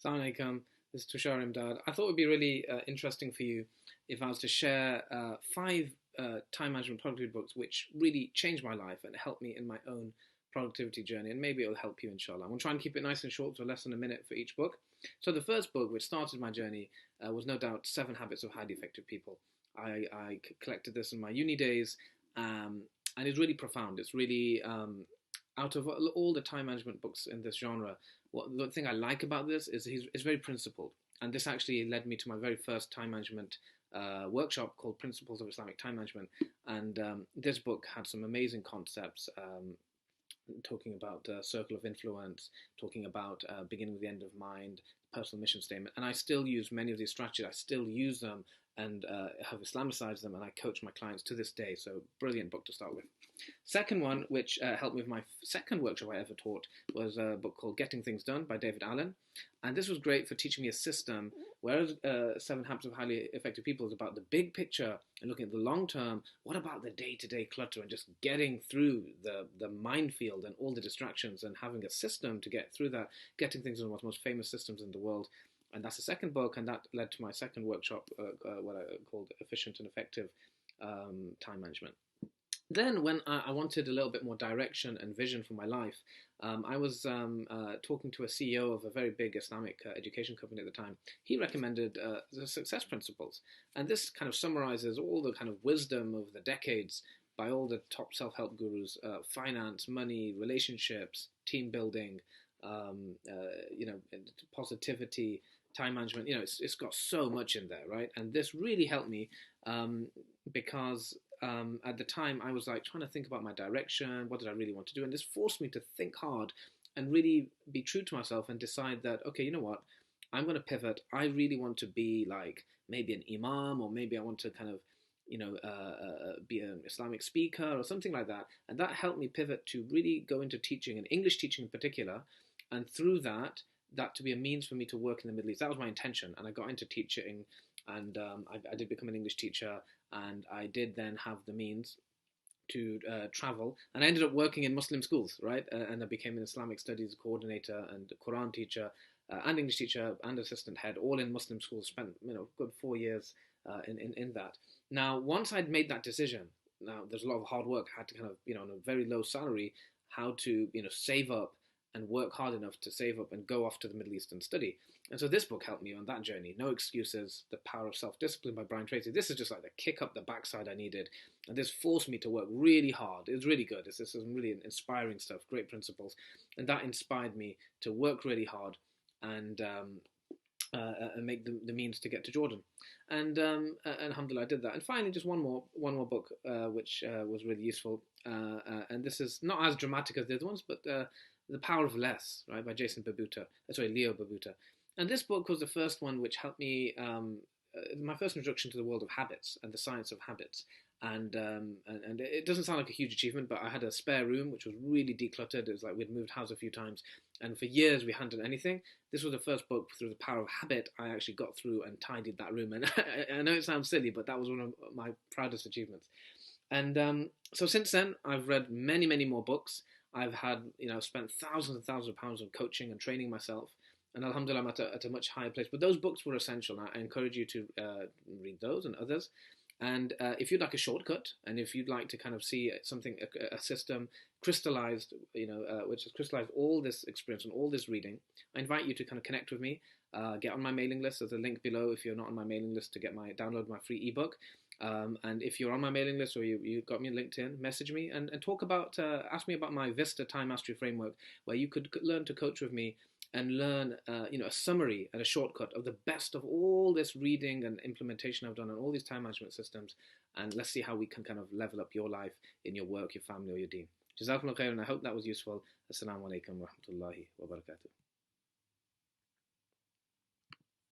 Assalamu alaikum. This is Tushar Imdad. I thought it would be really interesting for you if I was to share five time management productivity books which really changed my life and helped me in my own productivity journey. And maybe it'll help you, inshallah. I'm going to try and keep it nice and short, so less than a minute for each book. So the first book, which started my journey, was no doubt Seven Habits of Highly Effective People. I collected this in my uni days, and it's really profound. It's really out of all the time management books in this genre, the thing I like about this is it's very principled. And this actually led me to my very first time management workshop called Principles of Islamic Time Management. And this book had some amazing concepts, talking about circle of influence, talking about beginning with the end of mind, personal mission statement. And I still use many of these strategies. I still use them and have Islamicized them, and I coach my clients to this day. So brilliant book to start with. Second one, which helped me with my second workshop I ever taught, was a book called Getting Things Done by David Allen. And this was great for teaching me a system, whereas Seven Habits of Highly Effective People is about the big picture and looking at the long term. What about the day-to-day clutter and just getting through the minefield and all the distractions and having a system to get through that? Getting Things Done, one of the most famous systems in the world. And that's the second book, and that led to my second workshop, what I called Efficient and Effective Time Management. Then, when I wanted a little bit more direction and vision for my life, I was talking to a CEO of a very big Islamic education company at the time. He recommended the success principles. And this kind of summarizes all the kind of wisdom of the decades by all the top self-help gurus: finance, money, relationships, team building, positivity, time management. It's got so much in there, right? And this really helped me because at the time I was like trying to think about my direction. What did I really want to do? And this forced me to think hard and really be true to myself and decide that, okay, you know what? I'm going to pivot. I really want to be like maybe an imam, or maybe I want to kind of be an Islamic speaker or something like that. And that helped me pivot to really go into teaching, and English teaching in particular. And through that to be a means for me to work in the Middle East. That was my intention. And I got into teaching, and I did become an English teacher, and I did then have the means to travel. And I ended up working in Muslim schools, right? And I became an Islamic studies coordinator and Quran teacher and English teacher and assistant head, all in Muslim schools. Spent good 4 years in that. Now, once I'd made that decision, now there's a lot of hard work. I had to kind of, on a very low salary, how to, save up and work hard enough to save up and go off to the Middle East and study. And so this book helped me on that journey. No Excuses, The Power of Self-Discipline by Brian Tracy. This is just like the kick up the backside I needed. And this forced me to work really hard. It was really good. This is some really inspiring stuff, great principles. And that inspired me to work really hard and make the means to get to Jordan. And alhamdulillah, I did that. And finally, just one more book, which was really useful. And this is not as dramatic as the other ones, but The Power of Less, right, by Leo Babuta. And this book was the first one which helped me, my first introduction to the world of habits and the science of habits. And it doesn't sound like a huge achievement, but I had a spare room which was really decluttered. It was like we'd moved house a few times, and for years we hadn't done anything. This was the first book through the power of habit I actually got through and tidied that room. And I know it sounds silly, but that was one of my proudest achievements. And so since then, I've read many, many more books. I've had, spent thousands and thousands of pounds on coaching and training myself. And alhamdulillah, I'm at a much higher place. But those books were essential. And I encourage you to read those and others. And if you'd like a shortcut, and if you'd like to kind of see something, a system crystallized, which has crystallized all this experience and all this reading, I invite you to kind of connect with me. Get on my mailing list. There's a link below if you're not on my mailing list to download my free ebook. And if you're on my mailing list or you got me on LinkedIn, message me and talk about, ask me about my Vista Time Mastery Framework, where you could learn to coach with me and learn, a summary and a shortcut of the best of all this reading and implementation I've done on all these time management systems. And let's see how we can kind of level up your life in your work, your family, or your deen. Jazakumullah khair, and I hope that was useful. Assalamu alaikum wa rahmatullahi wa barakatuh.